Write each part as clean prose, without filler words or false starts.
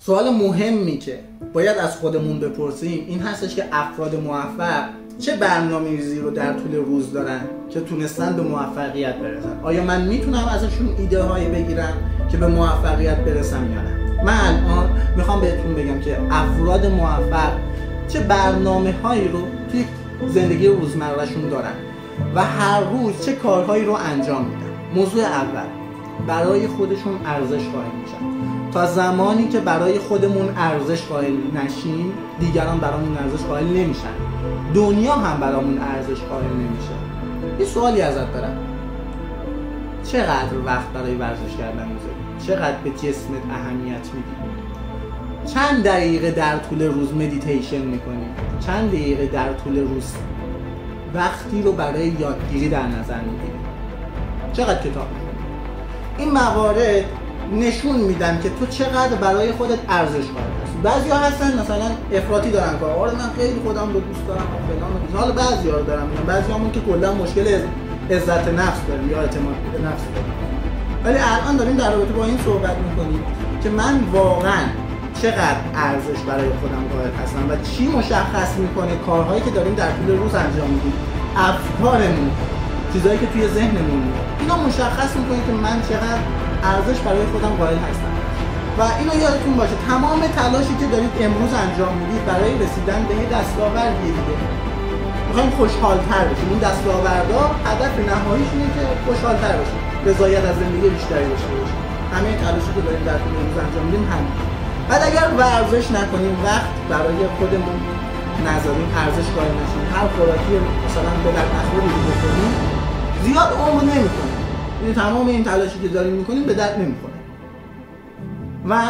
سوال مهمی که باید از خودمون بپرسیم این هستش که افراد موفق چه برنامه‌ریزی رو در طول روز دارن که تونستن به موفقیت برسن؟ آیا من میتونم ازشون ایده هایی بگیرم که به موفقیت برسم یا نه؟ من الان میخوام بهتون بگم که افراد موفق چه برنامه هایی رو توی زندگی روزمرهشون دارن و هر روز چه کارهایی رو انجام میدن. موضوع اول، برای خودشون ارزش قائل میشن. تا زمانی که برای خودمون ارزش قائل نشیم دیگران برامون ارزش قائل نمیشن، دنیا هم برامون ارزش قائل نمیشه. یه سوالی ازت دارم، چقدر وقت برای ورزش کردن میذاری؟ چقدر به جسمت اهمیت میدی؟ چند دقیقه در طول روز مدیتیشن میکنی؟ چند دقیقه در طول روز وقتی رو برای یادگیری در نظر میگیری؟ چقدر کتاب میخونی؟ این موارد نشون میدن که تو چقدر برای خودت ارزش قائل هستی. بعضیا هستن مثلا افراطی دارن که آره من خیلی خودم رو دوست دارم و فلان. حالا بعضیا رو دارم میگم، بعضیامون که کلا مشکل عزت نفس داریم یا اعتماد به نفس داریم. ولی الان داریم در رابطه با این صحبت میکنیم که من واقعا چقدر ارزش برای خودم قائل هستم و چی مشخص میکنه کارهایی که داریم در طول روز انجام میدیم، افکارمون، چیزایی که توی ذهنمون اینا مشخص میکنه که من چقدر ارزش برای خودم قائل هستم. و اینو یادتون باشه تمام تلاشی که دارید امروز انجام میدید برای رسیدن به یه دستاوردیه دیگه. میخوایم خوشحال‌تر بشیم. این دستاوردها هدف نهاییش اینه که خوشحال‌تر بشیم، رضایت از زندگی بیشتری داشته باشیم. همه تلاشی که داریم در طول روز انجام میدیم همین. بعد اگر ورزش نکنیم، وقت برای خودمون نذاریم، ارزش قائل نشیم، هر خوراکی مثلا به درد نخوری بخوریم، زیاد عمر نمی‌کنیم. یعنی تمام این تلاشی که داریم می‌کنیم به درد نمی‌خوره. و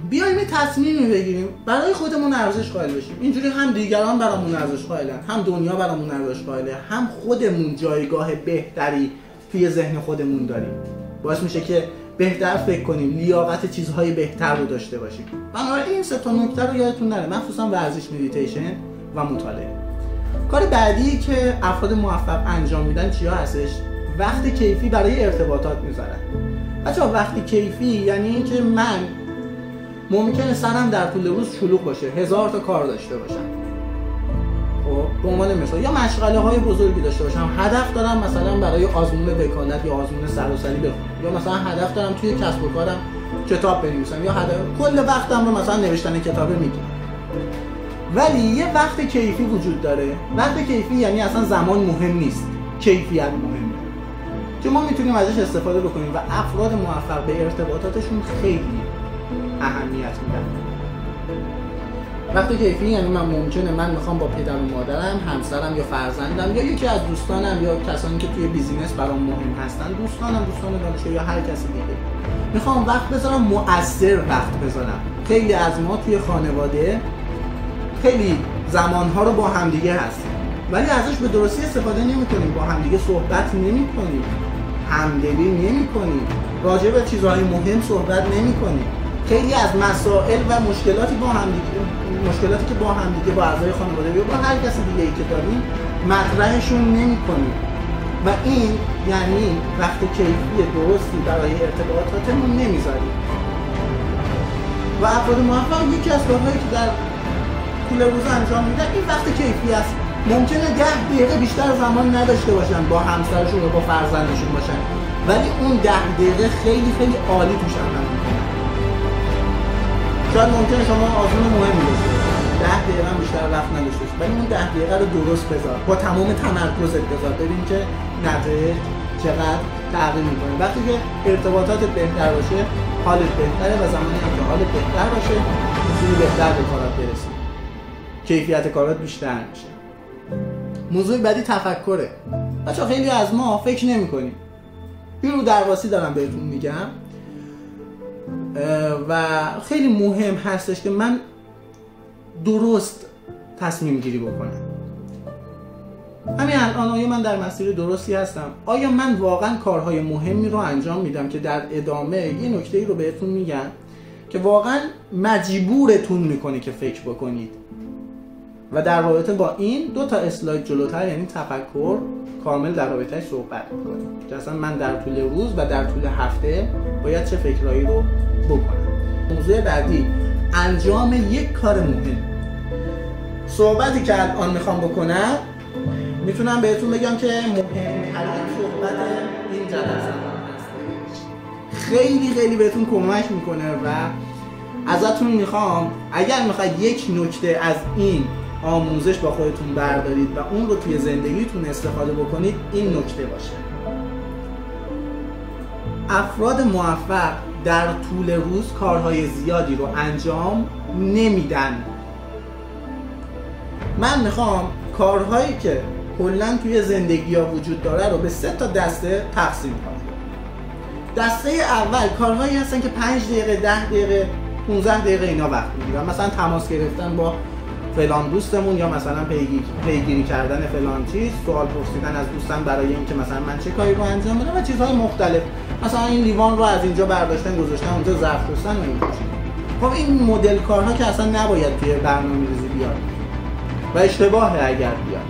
بیایم تصمیمی بگیریم برای خودمون ارزش قائل بشیم. اینجوری هم دیگران برامون ارزش قائلن، هم دنیا برامون ارزش قائله، هم خودمون جایگاه بهتری توی ذهن خودمون داریم. باعث میشه که بهتر فکر کنیم، لیاقت چیزهای بهتر رو داشته باشیم. بنابراین این سه تا نکته رو یادتون نره، مخصوصا ورزش، مدیتیشن و مطالعه. کار بعدی که افراد موفق انجام میدن چیا هستش؟ وقت کیفی برای ارتباطات میذارن. بچه‌ها وقت کیفی یعنی اینکه من ممکنه سرم در طول روز شلوغ باشه، 1000 تا کار داشته باشم. خب به عنوان مثال یا مشغله های بزرگی داشته باشم، هدف دارم مثلا برای آزمون وکالت یا آزمون سراسری بخونم، یا مثلا هدف دارم توی کسب و کارم کتاب بنویسم، یا هدف کل وقتم رو مثلا نوشتن کتاب میگیرم. ولی یه وقت کیفی وجود داره. وقت کیفی یعنی اصلا زمان مهم نیست، کیفیت مهمه که ما میتونیم ازش استفاده بکنیم و افراد موفق به ارتباطاتشون خیلی اهمیت میدن. وقتی کیفی یعنی من میخوام با پدر و مادرم، همسرم یا فرزندم یا یکی از دوستانم یا کسانی که توی بیزینس برام مهم هستن، دوستان دانشگاه یا هر کسی دیگه، میخوام وقت بذارم، مؤثر وقت بذارم. خیلی از ما توی خانواده خیلی زمانها رو با همدیگه هستیم ولی ازش به درستی استفاده نمی‌کنیم، با همدیگه صحبت نمی‌کنیم، همدلی نمی‌کنیم، راجع به چیزهای مهم صحبت نمی‌کنیم. خیلی از مسائل و مشکلاتی که با همدیگه با اعضای خانواده یا با هر کسی دیگه‌ای که داریم مطرحشون نمی‌کنیم و این یعنی وقت کیفی درستی برای ارتباطاتمون نمیذاریم. و افراد موفق یکی از کارهایی که در طول روز انجام میدن این وقت کیفی است. ممکنه 10 دقیقه بیشتر زمان نداشته باشن با همسرشون و با فرزندشون باشن ولی اون 10 دقیقه خیلی خیلی عالی توش عمل میکنن. شاید ممکنه شما آزمون مهمی داشته باشید، 10 دقیقه هم بیشتر وقت نداشته باشید ولی اون 10 دقیقه رو درست بذار، با تمام تمرکزت بذار، ببین که نتایج چقدر تغییر میکنه. وقتی که ارتباطاتت بهتر باشه حالت بهتره و زمانی هم که حالت بهتر باشه میتونی بهتر به کارات برسی، کیفیت کارات بیشتر میشه. موضوع بعدی تفکره. بچه‌ها خیلی از ما فکر نمی‌کنیم. این رو درواسی دارم بهتون میگم و خیلی مهم هستش که من درست تصمیم گیری بکنم. همین الان آیا من در مسیر درستی هستم؟ آیا من واقعا کارهای مهمی رو انجام میدم که در ادامه یه نکته‌ای رو بهتون میگم که واقعا مجبورتون میکنه که فکر بکنید. و در رابطه با این 2 تا اسلاید جلوتر یعنی تفکر کامل در رابطه‌اش صحبت می‌کنیم که اصلا من در طول روز و در طول هفته باید چه فکرایی رو بکنم. موضوع بعدی، انجام یک کار مهم. صحبتی که الان میخوام بکنم میتونم بهتون بگم که مهمترین صحبت این جلسه هست. خیلی خیلی بهتون کمک میکنه و ازتون میخوام اگر میخواید یک نکته از این آموزش با خودتون بردارید و اون رو توی زندگیتون استفاده بکنید، این نکته باشه. افراد موفق در طول روز کارهای زیادی رو انجام نمیدن. من میخوام کارهایی که کلا توی زندگی ها وجود داره رو به 3 تا دسته تقسیم کنم. دسته اول کارهایی هستن که 5 دقیقه، 10 دقیقه، 15 دقیقه اینا وقت میگیرن، مثلا تماس گرفتن با فلان دوستمون یا مثلا پیگیری کردن فلان چیز، سوال پرسیدن از دوستان برای اینکه مثلا من چه کاری رو انجام بدم و چیزهای مختلف، مثلا این لیوان رو از اینجا برداشتن گذاشتن اونجا، ظرف شستن و این چیزا. خب این مدل کارها که اصلا نباید توی برنامه‌ریزی بیاد و اشتباهه اگر بیاد.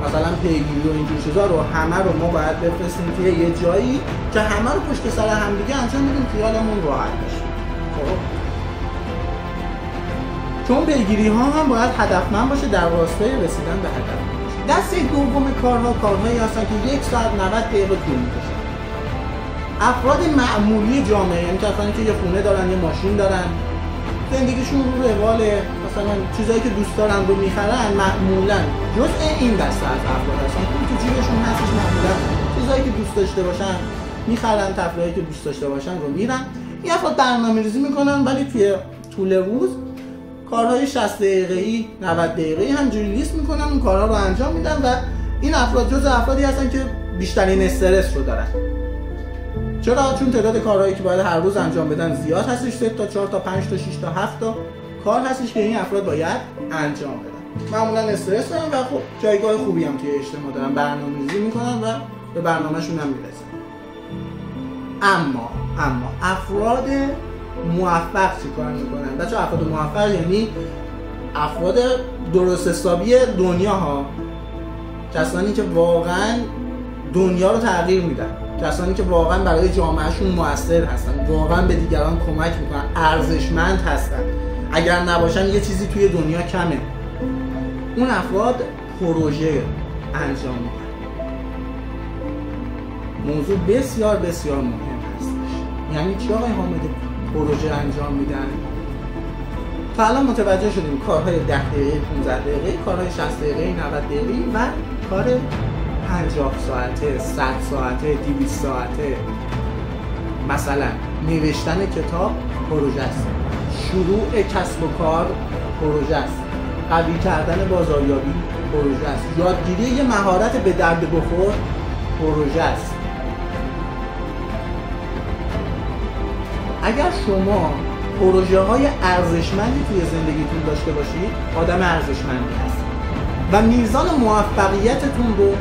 مثلا پیگیری و اینجور چیزا رو همه رو ما باید بفرستیم توی یه جایی که همه رو پشت سر هم دیگه انجام بدیم، خیالمون راحت بشه. خب چون پیگیری ها هم باید هدفمند باشه، در راستای رسیدن به هدف. دسته دوم کارهایی هستن که 1 ساعت 90 دقیقه طول می‌کشه. افراد معمولی جامعه، یعنی کسانی که یه خونه دارن، یه ماشین دارن، زندگیشون رو رواله، مثلا چیزایی که دوست دارن رو میخرن، معمولا جزء این دسته از افراد هستن. تو جیبشون هستش، معمولا چیزایی که دوست داشته باشن میخرن، تفریحی که دوست داشته باشن رو میرن. این افراد برنامه‌ریزی میکنن ولی توی طول روز کارهای 60 دقیقه‌ای، 90 دقیقه‌ای همجوری لیست میکنن، اون کارها رو انجام میدن و این افراد جزء افرادی هستن که بیشترین استرس رو دارن. چرا؟ چون تعداد کارهایی که باید هر روز انجام بدن زیاد هستش، 3 تا 4 تا 5 تا 6 تا 7 تا کار هستش که این افراد باید انجام بدن. معمولا استرس دارن و خب جایگاه خوبی هم توی اجتماع دارن، برنامه‌ریزی میکنن و به برنامه‌شون هم میرسن. اما افراد موفق چی کار میکنن؟ بچه‌ها افراد موفق یعنی افراد درست حسابی دنیا ها، کسانی که واقعا دنیا رو تغییر میدن، کسانی که واقعا برای جامعهشون مؤثر هستن، واقعا به دیگران کمک میکنن، ارزشمند هستن. اگر نباشن یه چیزی توی دنیا کمه. اون افراد پروژه انجام میدن. موضوع بسیار بسیار مهم هستش. یعنی چی آقای حامد پروژه انجام میدن؟ تا الان متوجه شدیم کارهای 10 دقیقه، 15 دقیقه، کارهای 60 دقیقه، 90 دقیقه و کار 50 ساعته، 100 ساعته، 200 ساعته. مثلا نوشتن کتاب پروژه است، شروع کسب و کار پروژه است، قوی کردن بازاریابی پروژه است، یادگیری یه مهارت به درد بخور پروژه است. اگر شما پروژه های ارزشمندی توی زندگیتون داشته باشید، آدم ارزشمندی هست و میزان موفقیتتون رو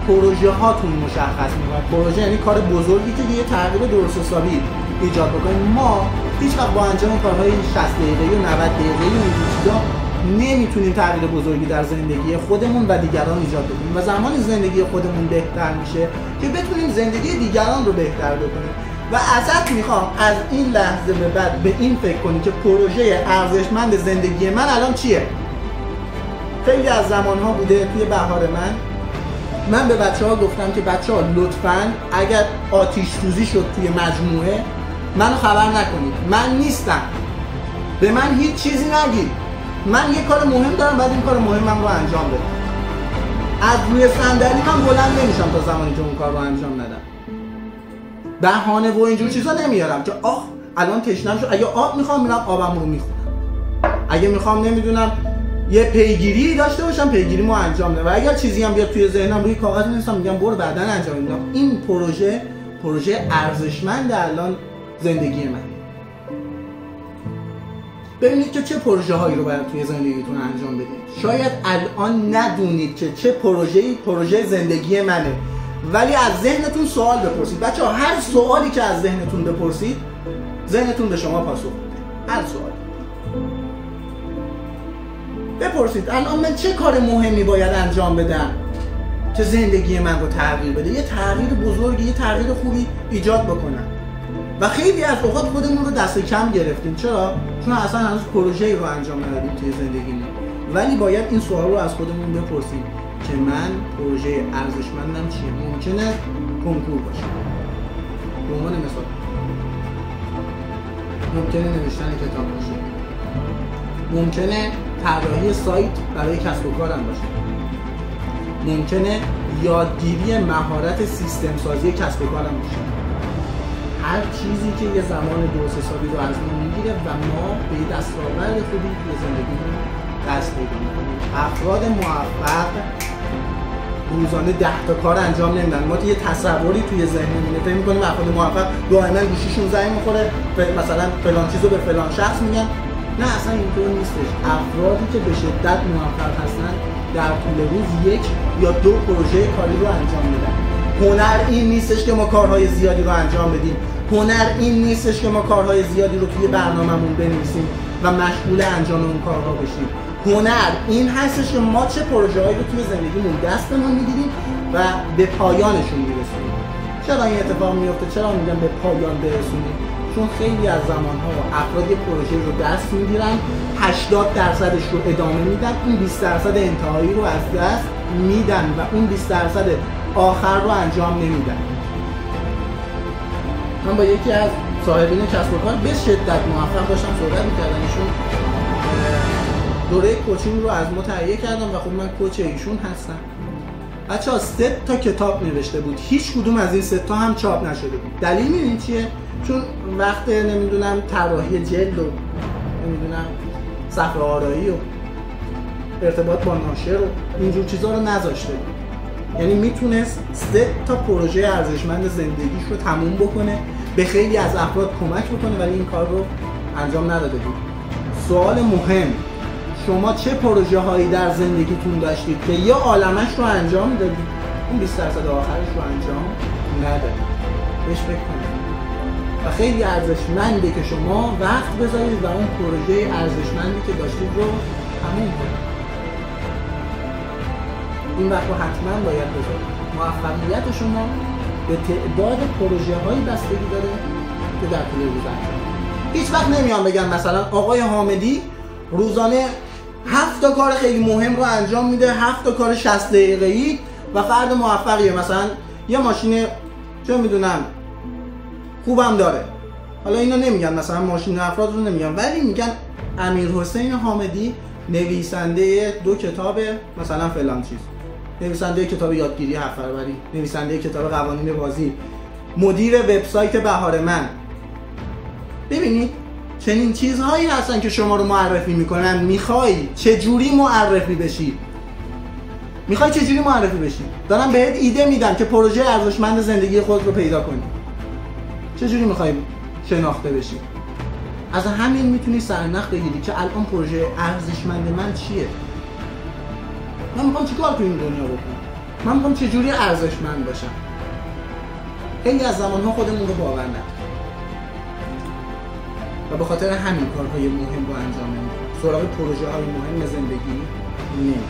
پروژه هاتون مشخص میکنه. پروژه یعنی کار بزرگی که یه تغییر درست حسابی ایجاد بکنه. ما هیچ وقت با انجام کارهای 60 دقیقه‌ای و 90 دقیقه‌ای و این چیزا نمیتونیم تغییر بزرگی در زندگی خودمون و دیگران ایجاد کنیم و زمانی زندگی خودمون بهتر میشه که بتونیم زندگی دیگران رو بهتر بکنیم. و ازت میخوام از این لحظه به بعد به این فکر کنی که پروژه ارزشمند زندگی من الان چیه؟ خیلی از زمانها بوده توی بهار من به بچه‌ها گفتم که بچه‌ها لطفاً اگر آتش سوزی شد توی مجموعه منو خبر نکنید، من نیستم، به من هیچ چیزی نگید، من یه کار مهم دارم بعد این کار مهمم رو انجام بدم. از روی صندلی من بلند نمیشم تا زمانی که اون کار رو انجام ندم. بهانه و اینجور چیزا نمیارم که آخ الان تشنم شد، اگه آب میخوام میرم آبم رو میخورم، اگه میخوام نمیدونم یه پیگیری داشته باشم پیگیریمو انجام بدم و اگر چیزی هم بیاد توی ذهنم روی کاغذ می‌نویسم میگم برو بعداً انجام میدم. این پروژه ارزشمند الان زندگی من. ببینید که چه پروژه هایی رو باید توی زندگیتون انجام بدید. شاید الان ندونید که چه پروژه زندگی منه، ولی از ذهنتون سوال بپرسید. بچه‌ها هر سوالی که از ذهنتون بپرسید ذهنتون به شما پاسخ میده. هر سوالی بپرسید الان من چه کار مهمی باید انجام بدم که زندگی من رو تغییر بده، یه تغییر بزرگی، یه تغییر خوبی ایجاد بکنم. و خیلی از اوقات خودمون رو دست کم گرفتیم. چرا؟ چون اصلا هنوز پروژه‌ای رو انجام ندادیم توی زندگیمون. ولی باید این سوال رو از خودمون بپرسیم که من پروژه ارزشمندم چیه؟ ممکنه کنکور باشه، به عنوان مثال ممکنه نوشتن کتاب باشه، ممکنه طراحی سایت برای کسب و کارم باشه، ممکنه یادگیری مهارت سیستم سازی کسب و کارم باشه. هر چیزی که یه زمان درست حسابی رو از ما میگیره و ما به دستاورد خوبی توی زندگیمون دست پیدا میکنیم. افراد موفق روزانه 10 تا کار انجام نمیدن. ما یه تصوری توی ذهنمونه فکر می‌کنیم افراد موفق دائما گوشیشون زنگ می‌خوره، مثلا فلان چیزو به فلان شخص میگن. نه، اصلا اینطور نیستش. افرادی که به شدت موفق هستن در طول روز 1 یا 2 پروژه کاری رو انجام میدن. هنر این نیستش که ما کارهای زیادی رو انجام بدیم. هنر این نیستش که ما کارهای زیادی رو توی برنامه‌مون بنویسیم و مشغول انجام اون کارها بشیم. هنر این هستش که ما چه پروژه‌هایی رو توی زندگیمون دستمون میگیریم و به پایانشون میرسونیم. چرا این اتفاق میفته؟ چرا میگم به پایان برسونیم؟ چون خیلی از زمان‌ها افراد یه پروژه رو دست میگیرن، 80% رو ادامه میدن، اون 20% انتهایی رو از دست میدن و اون 20% آخر رو انجام نمیدن. من با یکی از صاحبین کسب و کار به شدت موفق داشتم صحبت می‌کردم. ایشون دوره کوچینگ رو از ما تهیه کردم و خب من کوچ ایشون هستم. بچه‌ها 3 تا کتاب نوشته بود، هیچ کدوم از این 3 تا هم چاپ نشده بود. دلیل می‌دونید چیه؟ چون وقت نمیدونم طراحی جلد و نمیدونم صفحه آرایی و ارتباط با ناشر و اینجور چیزا رو نذاشته بود. یعنی میتونست 3 تا پروژه ارزشمند زندگیش رو تموم بکنه، به خیلی از افراد کمک بکنه، ولی این کار رو انجام نداده بود. سوال مهم، شما چه پروژه هایی در زندگیتون داشتید که یا عالمش رو انجام دادید، اون 20% آخرش رو انجام ندادید؟ بهش فکر کنید. و خیلی ارزشمنده که شما وقت بذارید و اون پروژه ارزشمندی که داشتید رو تموم کنید. این وقت رو حتما باید بذارید. موفقیت شما به تعداد پروژه هایی بستگی داره که در طول روز انجام. هیچ وقت نمیان بگن مثلا آقای حامدی روزانه 7 تا کار خیلی مهم رو انجام میده، 7 تا کار 60 دقیقه‌ای و فرد موفقیه، مثلا یه ماشین چه میدونم خوبم داره. حالا اینا نمیگن، مثلا ماشین افراد رو نمیگن، ولی میگن امیرحسین حامدی نویسنده 2 کتاب مثلا فلان چیز، نویسنده کتاب یادگیری 7 فروری، نویسنده کتاب قوانین بازی، مدیر وبسایت بهار من. ببینید چنین چیزهایی هستن که شما رو معرفی میکنن. میخوای چجوری معرفی بشی؟ دارن بهت ایده میدن که پروژه ارزشمند زندگی خود رو پیدا کنی. چجوری میخوای شناخته بشی؟ از همین میتونی سرنخ بگیری که الان پروژه ارزشمند من چیه؟ من میخوام چیکار تو این دنیا بکنم؟ من میخوام چجوری ارزشمند باشم؟ خیلی از زمانها خودمون رو باور نداریم و به خاطر همین کارهای مهم رو انجام نمیدیم. سراغ پروژه های مهم زندگی نمیدیم.